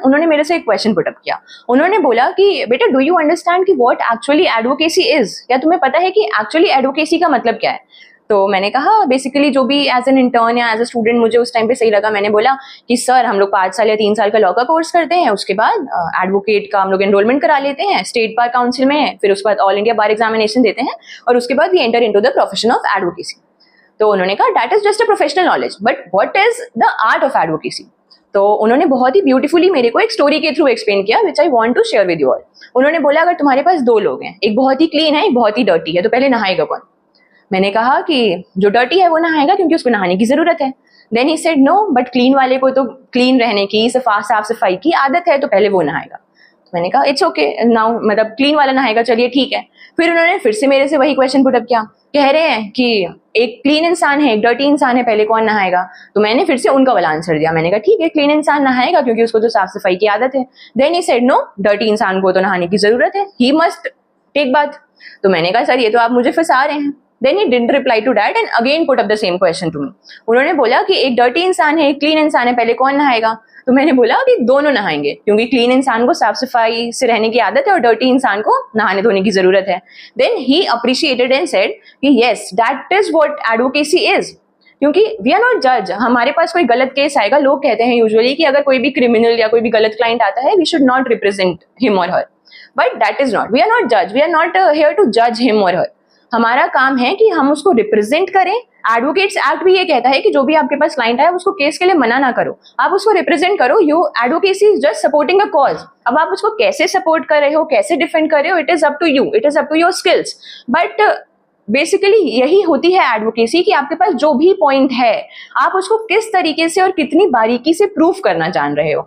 उन्होंने मेरे से एक क्वेश्चन पुटअप किया। उन्होंने बोला कि बेटा डू यू अंडरस्टैंड कि व्हाट एक्चुअली एडवोकेसी इज, क्या तुम्हें पता है कि एक्चुअली एडवोकेसी का मतलब क्या है? तो मैंने कहा बेसिकली जो भी एज एन इंटर्न या एज अ स्टूडेंट मुझे उस टाइम पे सही लगा, मैंने बोला कि सर हम लोग 5 साल या 3 साल का लॉ का कोर्स करते हैं, उसके बाद एडवोकेट का हम लोग एनरोलमेंट करा लेते हैं स्टेट बार काउंसिल में, फिर उसके बाद ऑल इंडिया बार एग्जामिनेशन देते हैं और उसके बाद we enter into the profession of advocacy. तो उन्होंने कहा that is just a professional knowledge, but what is the art of advocacy? तो उन्होंने बहुत ही ब्यूटीफुली मेरे को एक स्टोरी के थ्रू एक्सप्लेन किया which I want to share with you all. उन्होंने बोला अगर तुम्हारे पास 2 लोग हैं, एक बहुत ही क्लीन है, एक बहुत ही डर्टी है, तो पहले नहाएगा कौन? मैंने कहा कि जो डर्टी है वो नहाएगा क्योंकि उसको नहाने की जरूरत है। Then he said no, but clean वाले को तो क्लीन रहने की, साफ सफाई की आदत है, तो पहले वो नहाएगा। मैंने कहा इट्स ओके नाउ, मतलब क्लीन वाला नहाएगा, चलिए ठीक है। फिर उन्होंने फिर से मेरे से वही क्वेश्चन पुटअप किया, कह रहे हैं कि एक क्लीन इंसान है, एक डर्टी इंसान है, पहले कौन नहाएगा? तो मैंने फिर से उनका वाला आंसर दिया। मैंने कहा ठीक है, क्लीन इंसान नहाएगा क्योंकि उसको तो साफ सफाई की आदत है। Then he said no, dirty इंसान को तो नहाने की जरूरत है, ही मस्ट टेक बाथ। तो मैंने कहा सर ये तो आप मुझे फंसा रहे हैं। Then he didn't reply to that and again put up the same question to me. उन्होंने बोला कि एक डर्टी इंसान है, एक क्लीन इंसान है, पहले कौन नहाएगा? तो मैंने बोला कि दोनों नहाएंगे क्योंकि क्लीन इंसान को साफ सफाई से रहने की आदत है और डर्टी इंसान को नहाने धोने की जरूरत है। Then he appreciated and said कि yes, that is what advocacy is. क्योंकि वी आर नॉट जज, हमारे पास कोई गलत केस आएगा, लोग कहते हैं यूजुअली कि अगर कोई भी क्रिमिनल या कोई भी गलत क्लाइंट आता है we should not represent him और हर, but that is not, we are not जज, we are not here to जज हिम और हर। हमारा काम है कि हम उसको रिप्रेजेंट करें। एडवोकेट्स एक्ट भी ये कहता है कि जो भी आपके पास क्लाइंट आए उसको केस के लिए मना ना करो, आप उसको रिप्रेजेंट करो। You advocacy is just supporting a cause. अब आप उसको कैसे सपोर्ट कर रहे हो, कैसे डिफेंड कर रहे हो, it is up to you, it is up to your skills. But basically यही होती है एडवोकेसी कि आपके पास जो भी पॉइंट है आप उसको किस तरीके से और कितनी बारीकी से प्रूफ करना जान रहे हो।